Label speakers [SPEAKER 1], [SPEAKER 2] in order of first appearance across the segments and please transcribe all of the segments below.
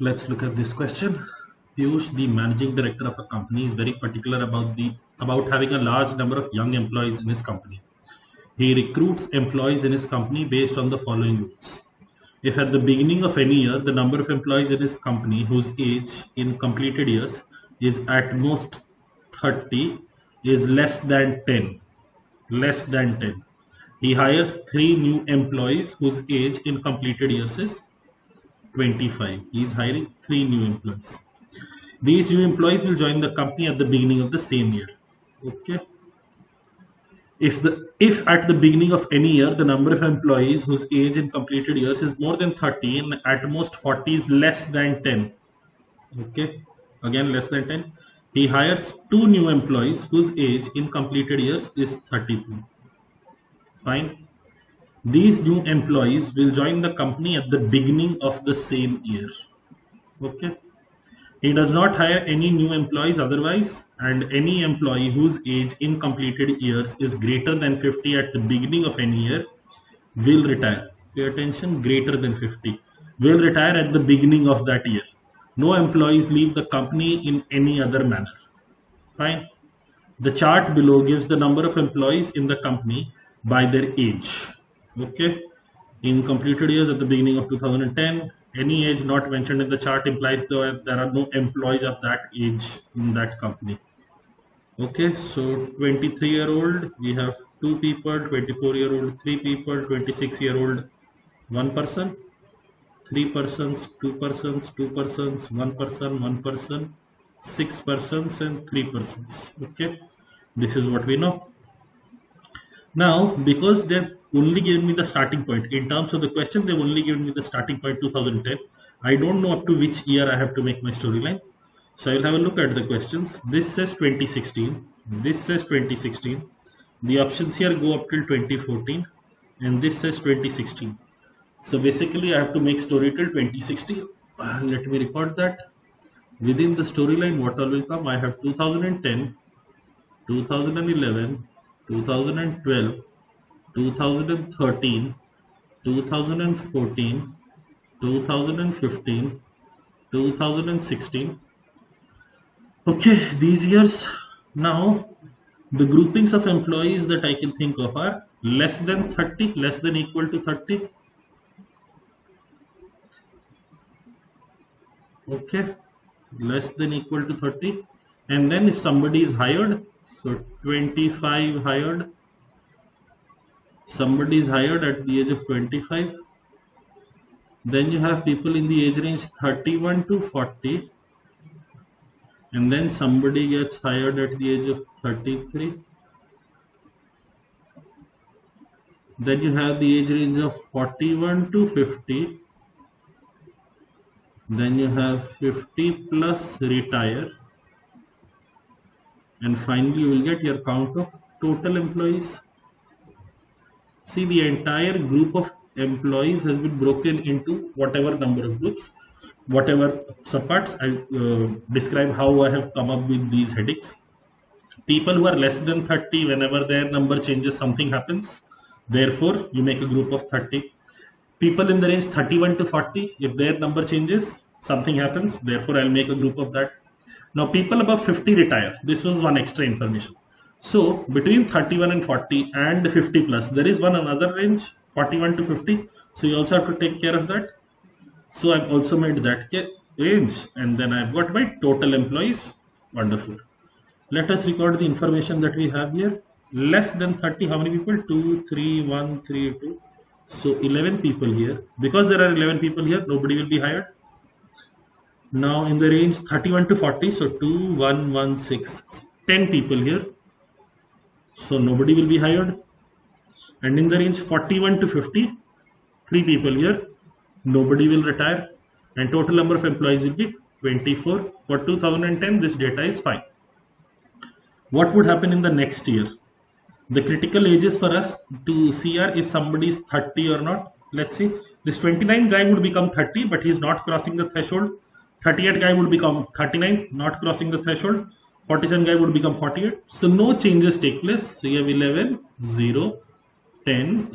[SPEAKER 1] Let's look at this question. Piyush, the managing director of a company, is very particular about having a large number of young employees in his company. He recruits employees in his company based on the following rules. If at the beginning of any year the number of employees in his company whose age in completed years is at most 30 is less than 10, he hires 3 new employees whose age in completed years is 25. He is hiring 3 new employees. These new employees will join the company at the beginning of the same year. Okay. If at the beginning of any year the number of employees whose age in completed years is more than 30 and at most 40 is less than 10. Okay. Again less than 10. He hires 2 new employees whose age in completed years is 32. Fine. These new employees will join the company at the beginning of the same year. Okay. He does not hire any new employees otherwise, and any employee whose age in completed years is greater than 50 at the beginning of any year will retire. Pay attention, greater than 50 will retire at the beginning of that year. No employees leave the company in any other manner. Fine. The chart below gives the number of employees in the company by their age. Okay. In completed years at the beginning of 2010, any age not mentioned in the chart implies that there are no employees of that age in that company. Okay, so 23-year-old, we have 2 people, 24-year-old, 3 people, 26-year-old, 1 person, 3 persons, 2 persons, 2 persons, 1 person, 1 person, 6 persons, and 3 persons. Okay, this is what we know. Now, because they've only given me the starting point, in terms of the question, they've only given me the starting point 2010. I don't know up to which year I have to make my storyline. So I'll have a look at the questions. This says 2016. This says 2016. The options here go up till 2014. And this says 2016. So basically, I have to make story till 2016. Let me record that. Within the storyline, what all will come? I have 2010, 2011, 2012, 2013, 2014, 2015, 2016. Okay, these years. Now, the groupings of employees that I can think of are less than 30, less than equal to 30. Okay, less than equal to 30. And then if somebody is hired, so 25 hired, somebody is hired at the age of 25. Then you have people in the age range 31 to 40. And then somebody gets hired at the age of 33. Then you have the age range of 41 to 50. Then you have 50 plus retire. And finally, you will get your count of total employees. See, the entire group of employees has been broken into whatever number of groups, whatever subparts. I'll describe how I have come up with these headings. People who are less than 30, whenever their number changes, something happens. Therefore, you make a group of 30. People in the range 31 to 40, if their number changes, something happens. Therefore, I'll make a group of that. Now, people above 50 retire. This was one extra information. So, between 31 and 40 and 50 plus, there is one another range, 41 to 50. So, you also have to take care of that. So, I've also made that range. And then I've got my total employees. Wonderful. Let us record the information that we have here. Less than 30, how many people? 2, 3, 1, 3, 2. So, 11 people here. Because there are 11 people here, nobody will be hired. Now in the range 31 to 40, so 2, 1, 1, 6, 10 people here. So nobody will be hired. And in the range 41 to 50, 3 people here. Nobody will retire. And total number of employees will be 24. For 2010, this data is fine. What would happen in the next year? The critical ages for us to see are if somebody is 30 or not. Let's see. This 29 guy would become 30, but he's not crossing the threshold. 38 guy would become 39, not crossing the threshold. 47 guy would become 48. So no changes take place. So you have 11, 0, 10,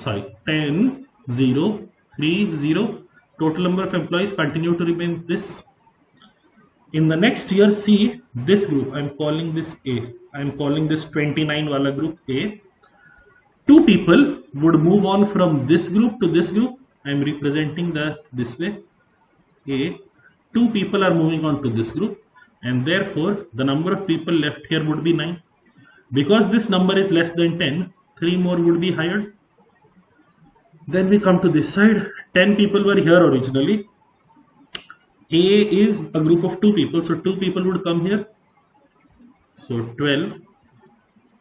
[SPEAKER 1] 0, 3, 0. Total number of employees continue to remain this. In the next year, see this group. I'm calling this A. I'm calling this 29 wala group A. Two people would move on from this group to this group. I'm representing that this way. A. Two people are moving on to this group, and therefore the number of people left here would be 9. Because this number is less than 10, 3 more would be hired. Then we come to this side. 10 people were here originally. A is a group of 2 people, so 2 people would come here. So 12.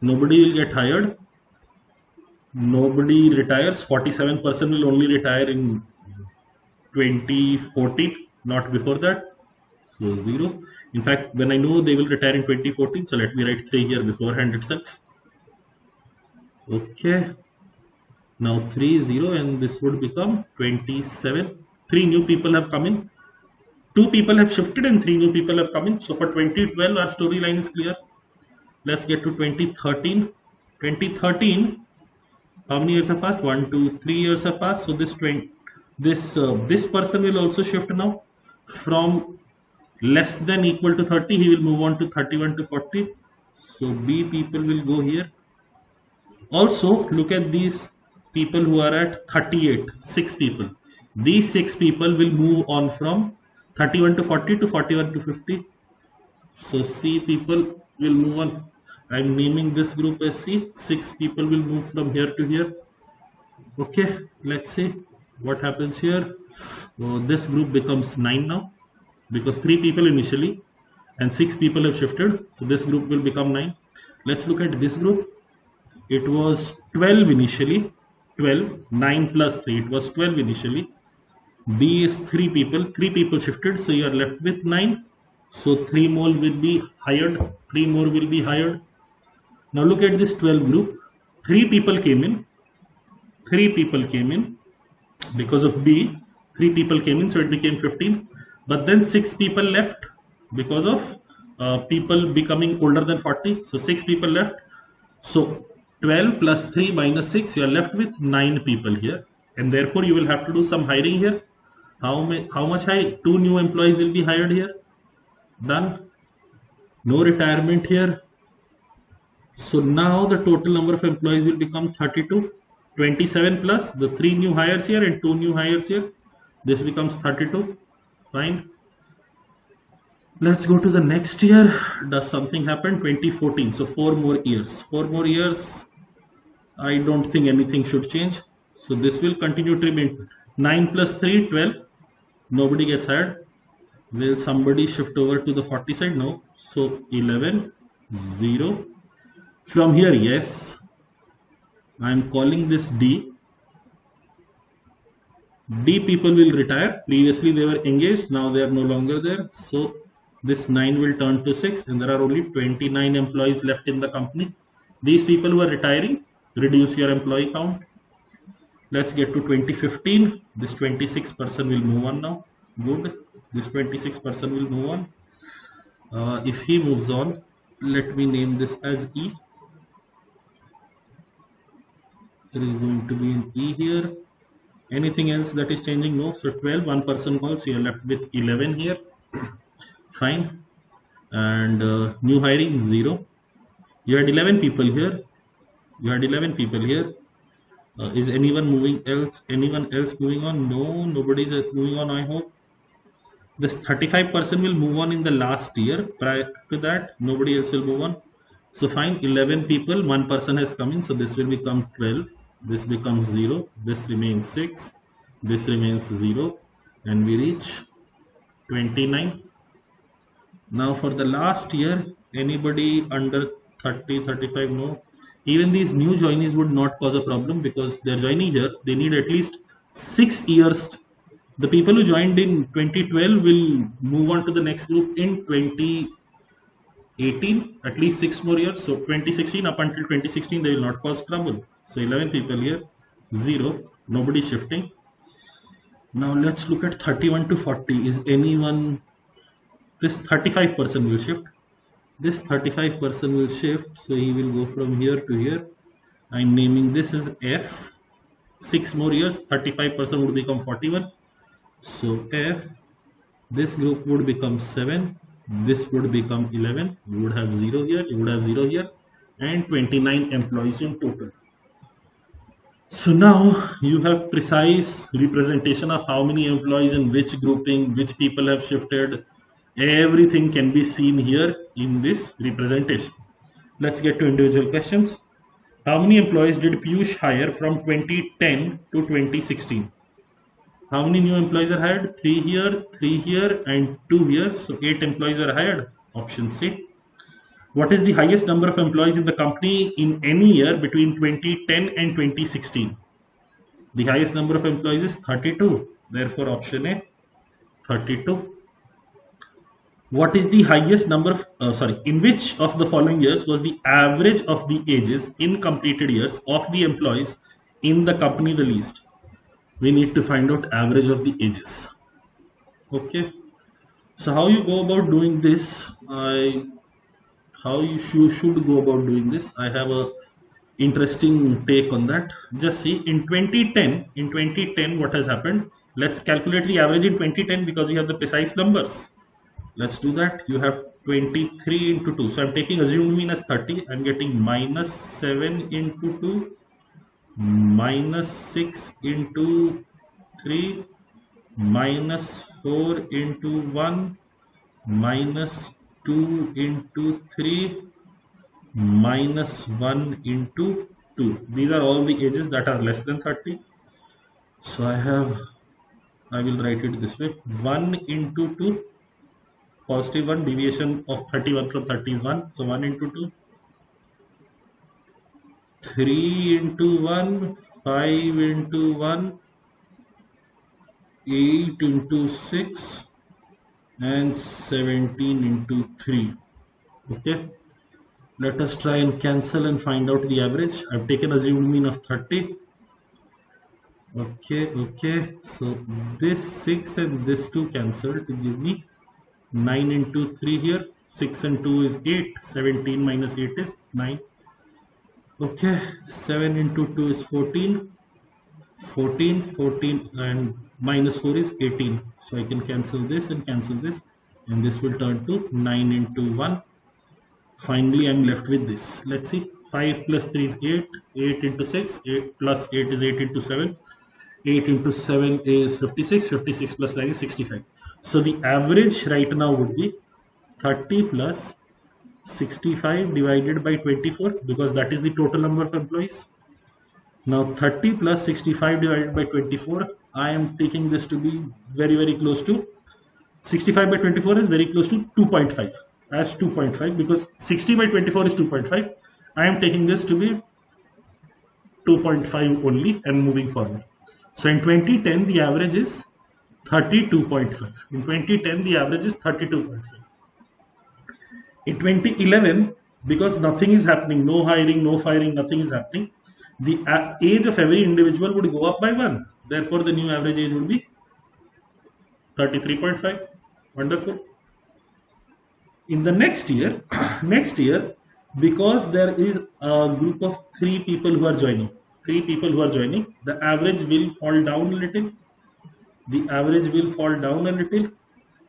[SPEAKER 1] Nobody will get hired. Nobody retires. 47% will only retire in 2014, not before that. So 0. In fact, when I know they will retire in 2014, so let me write 3 here beforehand itself. Okay. Now 3 is 0, and this would become 27. 3 new people have come in. 2 people have shifted and 3 new people have come in. So for 2012, our storyline is clear. Let's get to 2013. 2013, how many years have passed? 1, 2, 3 years have passed. So this person will also shift now. From less than equal to 30, he will move on to 31 to 40. So B people will go here. Also, look at these people who are at 38, 6 people. These 6 people will move on from 31 to 40 to 41 to 50. So C people will move on. I'm naming this group as C. 6 people will move from here to here. Okay, let's see what happens here. This group becomes 9 now, because 3 people initially and 6 people have shifted. So this group will become 9. Let's look at this group. It was 12 initially. 12, 9 plus 3. It was 12 initially. B is 3 people. 3 people shifted. So you are left with 9. So 3 more will be hired. 3 more will be hired. Now look at this 12 group. 3 people came in. 3 people came in. Because of B, 3 people came in. So it became 15. But then 6 people left because of people becoming older than 40. So 6 people left. So 12 plus 3 minus 6, you are left with 9 people here. And therefore you will have to do some hiring here. How much hire? 2 new employees will be hired here. Done. No retirement here. So now the total number of employees will become 32. 27 plus the 3 new hires here and 2 new hires here. This becomes 32. Fine. Let's go to the next year. Does something happen? 2014. So 4 more years. 4 more years. I don't think anything should change. So this will continue to remain. 9 plus 3, 12. Nobody gets hired. Will somebody shift over to the 40 side? No. So 11, 0. From here, yes. I am calling this D. D people will retire. Previously they were engaged. Now they are no longer there. So this 9 will turn to 6, and there are only 29 employees left in the company. These people who are retiring, reduce your employee count. Let's get to 2015. This 26 person will move on now. Good. This 26 person will move on. If he moves on, let me name this as E. There is going to be an E here. Anything else that is changing? No. So 12, 1 person calls. So you are left with 11 here. Fine. And new hiring 0. You had 11 people here. You had 11 people here. Is anyone moving else? Anyone else moving on? No, nobody is moving on. I hope. This 35% will move on in the last year. Prior to that, nobody else will move on. So fine, 11 people, 1 person has come in. So this will become 12. This becomes 0. This remains 6. This remains 0. And we reach 29. Now for the last year, anybody under 30, 35, no. Even these new joinees would not cause a problem, because they're joining here. They need at least 6 years. The people who joined in 2012 will move on to the next group in 2018, at least 6 more years. So 2016 up until 2016, they will not cause trouble. So 11 people here, 0, nobody shifting. Now let's look at 31 to 40. Is anyone, this 35% will shift. This 35% will shift, so he will go from here to here. I'm naming this as F. 6 more years, 35% would become 41. So F, this group would become 7. This would become 11. You would have 0 here, you would have 0 here, and 29 employees in total. So now you have precise representation of how many employees in which grouping, which people have shifted. Everything can be seen here in this representation. Let's get to individual questions. How many employees did Piyush hire from 2010 to 2016? How many new employees are hired? 3 here, and 2 here. So 8 employees are hired. Option C. What is the highest number of employees in the company in any year between 2010 and 2016? The highest number of employees is 32. Therefore, option A, 32. What is the highest number of, in which of the following years was the average of the ages in completed years of the employees in the company the least? We need to find out average of the ages. Okay. So how you go about doing this? How you should go about doing this? I have a interesting take on that. Just see, in 2010 what has happened? Let's calculate the average in 2010 because we have the precise numbers. Let's do that. You have 23 into 2. So I'm taking assumed mean as 30. I'm getting minus 7 into 2, minus 6 into 3, minus 4 into 1, minus 2 into 3, minus 1 into 2. These are all the ages that are less than 30. So I will write it this way. 1 into 2, positive 1, deviation of 31 from 30 is 1. So 1 into 2, 3 into 1, 5 into 1, 8 into 6, and 17 into 3. Okay. Let us try and cancel and find out the average. I've taken assumed mean of 30. Okay. So this 6 and this 2 cancel to give me 9 into 3 here. 6 and 2 is 8. 17 minus 8 is 9. Okay. 7 into 2 is 14. 14 and minus 4 is 18. So I can cancel this and cancel this. And this will turn to 9 into 1. Finally, I'm left with this. Let's see. 5 plus 3 is 8. 8 into 6. 8 plus 8 is 8 into 7. 8 into 7 is 56. 56 plus 9 is 65. So the average right now would be 30 plus 65 divided by 24 because that is the total number of employees. Now 30 plus 65 divided by 24. I am taking this to be very close to 65 by 24 is very close to 2.5 as 2.5 because 60 by 24 is 2.5. I am taking this to be 2.5 only and moving forward. So in 2010 the average is 32.5. In 2010 the average is 32.5. In 2011, because nothing is happening, no hiring, no firing, nothing is happening, the age of every individual would go up by 1. Therefore the new average age would be 33.5. Wonderful. In the next year, because there is a group of 3 people who are joining, the average will fall down a little.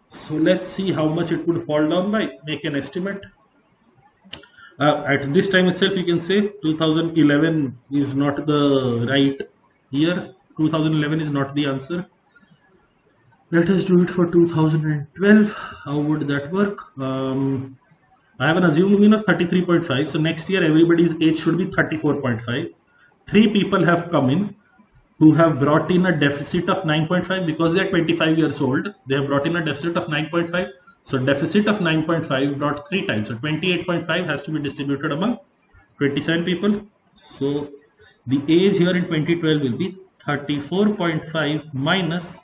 [SPEAKER 1] So let's see how much it would fall down by. Make an estimate. At this time itself, you can say 2011 is not the right year. 2011 is not the answer. Let us do it for 2012. How would that work? I have an assumed mean of 33.5. So next year, everybody's age should be 34.5. 3 people have come in who have brought in a deficit of 9.5 because they are 25 years old. They have brought in a deficit of 9.5. So deficit of 9.5 brought 3 times. So 28.5 has to be distributed among 27 people. So the age here in 2012 will be 34.5 minus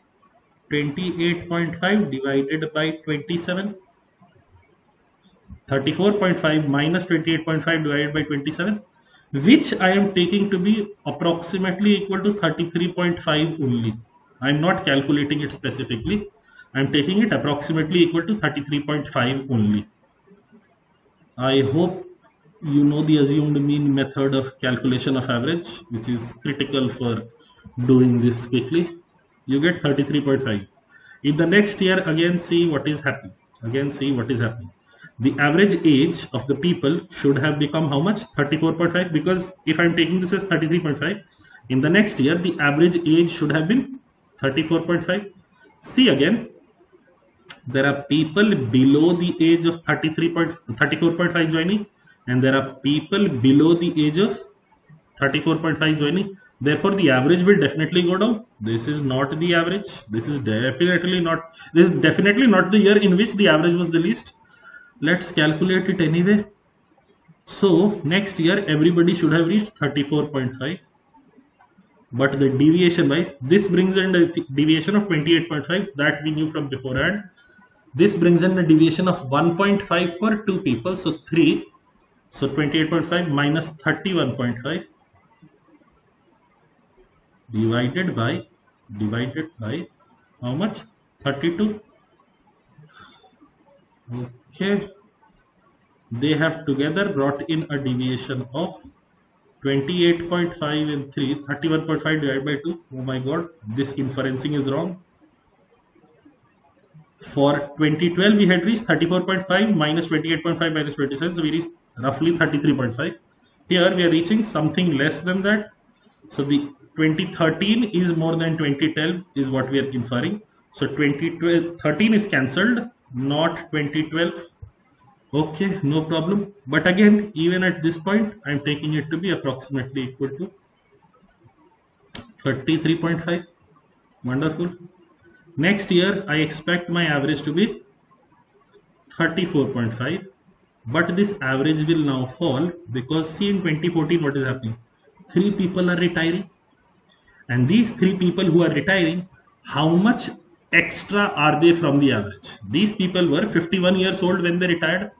[SPEAKER 1] 28.5 divided by 27. 34.5 minus 28.5 divided by 27, which I am taking to be approximately equal to 33.5 only. I am not calculating it specifically. I am taking it approximately equal to 33.5 only. I hope you know the assumed mean method of calculation of average, which is critical for doing this quickly. You get 33.5. In the next year, again see what is happening. Again, see what is happening. The average age of the people should have become how much? 34.5, because if I'm taking this as 33.5, in the next year the average age should have been 34.5. See again, there are people below the age of 34.5 joining, and there are people below the age of 34.5 joining. Therefore the average will definitely go down. This is not the average. This is definitely not the year in which the average was the least. Let's calculate it anyway. So next year everybody should have reached 34.5, but the deviation wise, this brings in a deviation of 28.5 that we knew from beforehand. This brings in a deviation of 1.5 for 2 people, so 3. So 28.5 minus 31.5 divided by how much? 32. Okay, they have together brought in a deviation of 28.5 and 3, 31.5 divided by 2. Oh my god, this inferencing is wrong. For 2012 we had reached 34.5 minus 28.5 minus 27, so we reached roughly 33.5. Here we are reaching something less than that. So the 2013 is more than 2012 is what we are inferring. So 2013 is cancelled, not 2012. Okay, no problem. But again, even at this point, I'm taking it to be approximately equal to 33.5. Wonderful. Next year, I expect my average to be 34.5. But this average will now fall because see in 2014 what is happening? 3 people are retiring. And these 3 people who are retiring, how much extra are they from the average? These people were 51 years old when they retired.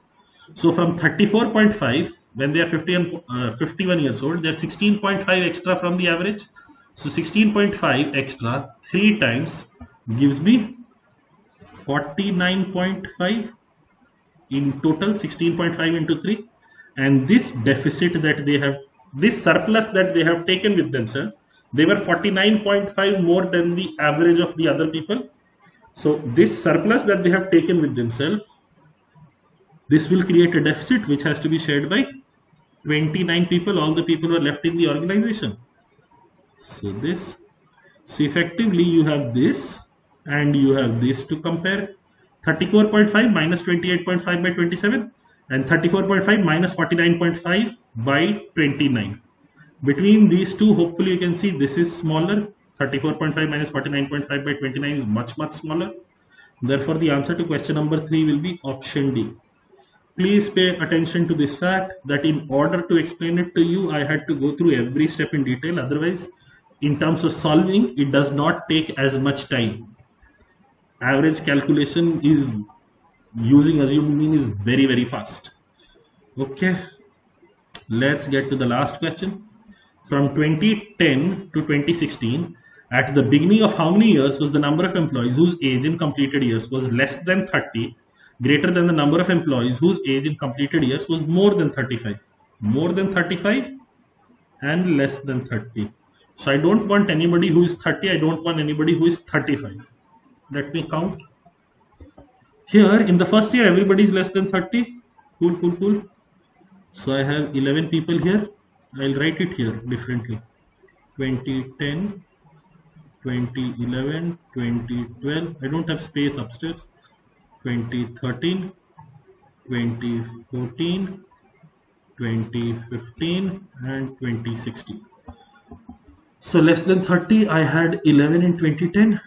[SPEAKER 1] So from 34.5, when they are 51 years old, they are 16.5 extra from the average. So 16.5 extra 3 times gives me 49.5 in total, 16.5 into 3. And this deficit that they have, this surplus that they have taken with themselves, they were 49.5 more than the average of the other people. So this surplus that they have taken with themselves, this will create a deficit which has to be shared by 29 people, all the people who are left in the organization. So this, so effectively you have this and you have this to compare. 34.5 minus 28.5 by 27 and 34.5 minus 49.5 by 29. Between these two, hopefully you can see this is smaller. 34.5 minus 49.5 by 29 is much smaller. Therefore the answer to question number 3 will be option D. Please pay attention to this fact that in order to explain it to you, I had to go through every step in detail. Otherwise, in terms of solving, it does not take as much time. Average calculation is using assuming mean is very fast. Okay, let's get to the last question. From 2010 to 2016, at the beginning of how many years was the number of employees whose age in completed years was less than 30 greater than the number of employees whose age in completed years was more than 35? More than 35 and less than 30. So I don't want anybody who is 30, I don't want anybody who is 35. Let me count. Here in the first year everybody is less than 30. Cool. So I have 11 people here. I'll write it here differently. 2010, 2011, 2012. I don't have space upstairs. 2013, 2014, 2015 and 2016. So less than 30 I had 11 in 2010.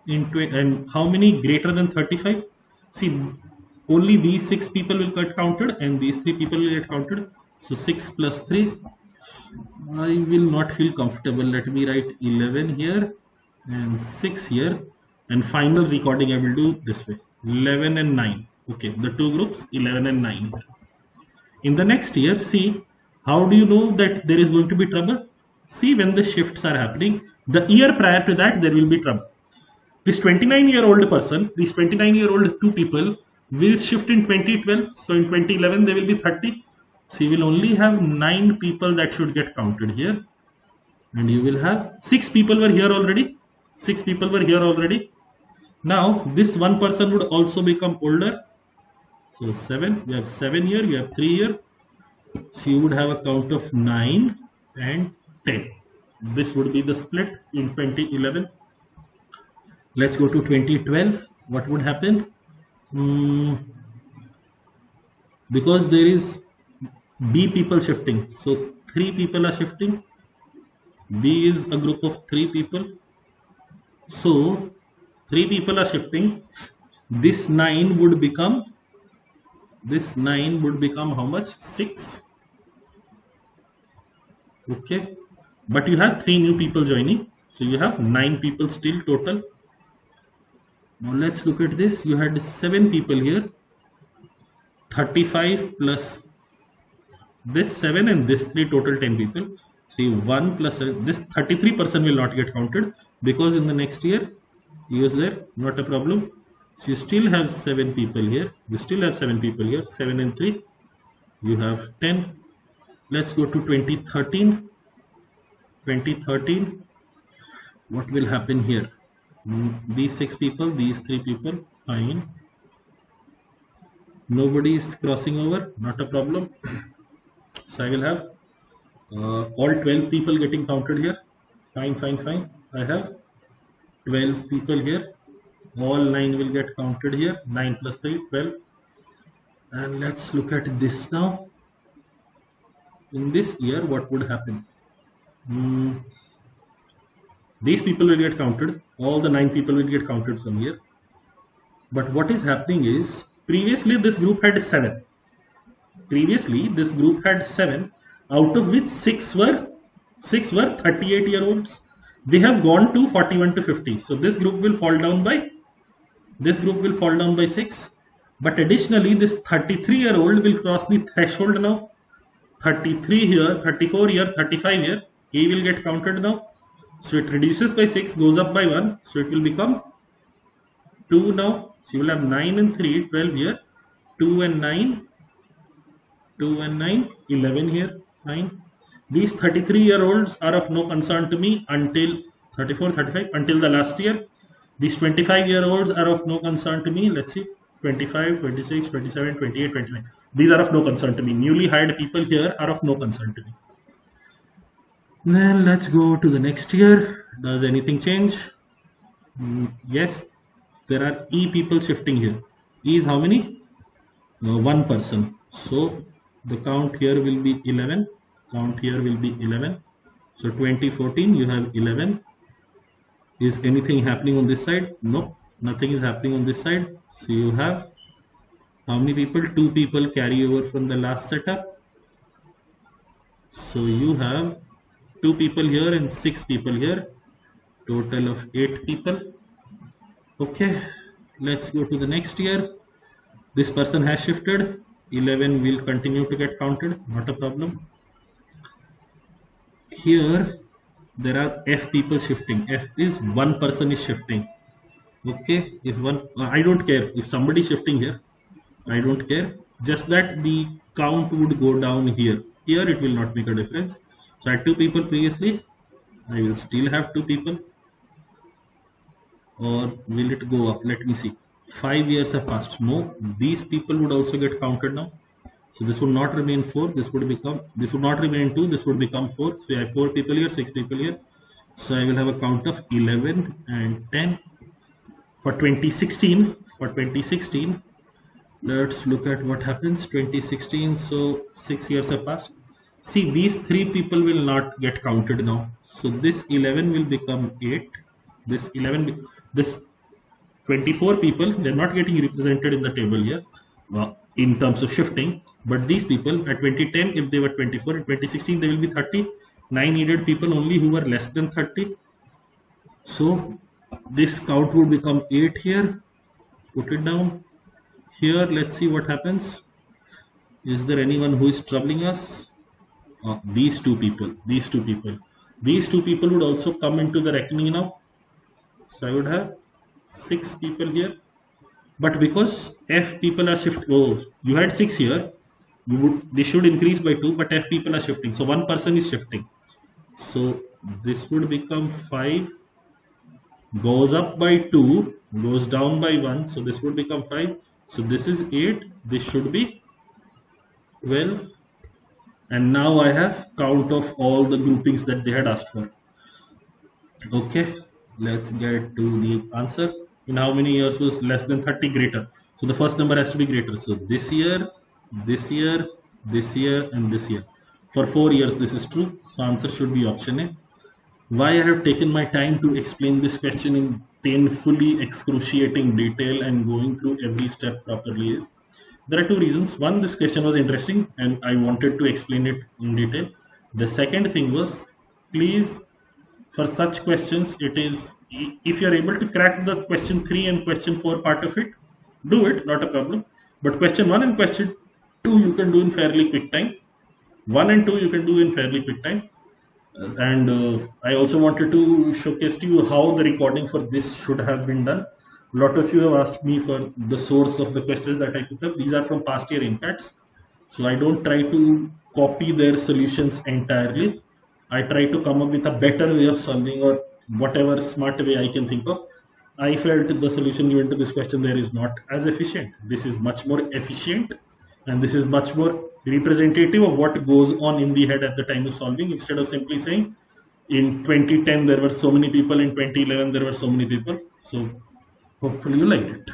[SPEAKER 1] And how many greater than 35? See, only these 6 people will get counted and these 3 people will get counted. So 6 plus 3. I will not feel comfortable. Let me write 11 here and 6 here. And final recording I will do this way. 11 and 9. Okay, the 2 groups 11 and 9. In the next year, see, how do you know that there is going to be trouble? See, when the shifts are happening, the year prior to that there will be trouble. This 29-year-old person, these 29-year-old 2 people will shift in 2012. So in 2011 they will be 30. So you will only have 9 people that should get counted here. And you will have 6 people were here already. 6 people were here already. Now this one person would also become older. So 7, you have 7 here, you have 3 here. So you would have a count of 9 and 10. This would be the split in 2011. Let's go to 2012. What would happen? Because there is B people shifting. So 3 people are shifting. B is a group of 3 people. So 3 people are shifting. This 9 would become how much? 6. Okay, but you have 3 new people joining, so you have 9 people still total. Now let's look at this. You had 7 people here, 35 plus this 7 and this 3, total 10 people. See, 1 plus this 33% will not get counted because in the next year he was there, not a problem. So you still have 7 people here. You still have 7 people here. 7 and 3, you have 10. Let's go to 2013. 2013. What will happen here? These 6 people, these 3 people, fine. Nobody is crossing over, not a problem. So I will have all 12 people getting counted here. Fine, fine, fine. I have 12 people here. All 9 will get counted here. 9 plus 3, 12. And let's look at this now. In this year, what would happen? These people will get counted. All the 9 people will get counted from here. But what is happening is, previously this group had 7. Previously this group had 7, out of which 6 were 38-year-olds. They have gone to 41 to 50. So this group will fall down by 6. But additionally, this 33-year-old will cross the threshold now. 33 here, 34 here, 35 here. He will get counted now. So it reduces by 6, goes up by 1. So it will become 2 now. So you will have 9 and 3, 12 here. 2 and 9, 11 here. Fine. These 33-year-olds are of no concern to me until 34, 35, until the last year. These 25-year-olds are of no concern to me. Let's see. 25, 26, 27, 28, 29. These are of no concern to me. Newly hired people here are of no concern to me. Then let's go to the next year. Does anything change? Yes, there are E people shifting here. E is how many? 1 person. So the count here will be 11. Count here will be 11. So 2014, you have 11. Is anything happening on this side? No, nothing is happening on this side. So you have how many people? 2 people carry over from the last setup. So you have 2 people here and 6 people here. Total of 8 people. Okay, let's go to the next year. This person has shifted. 11 will continue to get counted, not a problem. Here there are F people shifting. F is 1 person is shifting. Okay, if one, I don't care if somebody is shifting here, I don't care, just that the count would go down here. Here it will not make a difference. So I had 2 people previously, I will still have 2 people, or will it go up? Let me see. 5 years have passed. No, these people would also get counted now. So this would not remain 4, this would not remain 2, this would become 4. So I have 4 people here, 6 people here. So I will have a count of 11 and 10. For 2016, let's look at what happens. 2016, so 6 years have passed. See, these 3 people will not get counted now. So this 11 will become 8. This 24 people, they're not getting represented in the table here in terms of shifting. But these people at 2010, if they were 24, in 2016 they will be 30. 9 needed people only who were less than 30. So this count would become 8 here. Put it down. Here, let's see what happens. Is there anyone who is troubling us? These two people would also come into the reckoning now. So I would have 6 people here. But because F people are shifting, you had 6 here, this should increase by 2, but F people are shifting. So 1 person is shifting. So this would become 5, goes up by 2, goes down by 1. So this would become 5. So this is 8, this should be 12, and now I have count of all the groupings that they had asked for. Okay, let's get to the answer. In how many years was less than 30 greater? So the first number has to be greater. So this year, this year, this year, and this year. For 4 years, this is true. So answer should be option A. Why I have taken my time to explain this question in painfully excruciating detail and going through every step properly is, there are two reasons. One, this question was interesting and I wanted to explain it in detail. The second thing was, please, for such questions, it is, if you are able to crack the question 3 and question 4 part of it, do it, not a problem. But question 1 and question 2 you can do in fairly quick time. 1 and 2 you can do in fairly quick time. And I also wanted to showcase to you how the recording for this should have been done. A lot of you have asked me for the source of the questions that I picked up. These are from past year NCATs. So I don't try to copy their solutions entirely. I try to come up with a better way of solving, or whatever smart way I can think of. I felt the solution given to this question there is not as efficient. This is much more efficient, and this is much more representative of what goes on in the head at the time of solving, instead of simply saying in 2010 there were so many people, in 2011 there were so many people. So hopefully you liked it.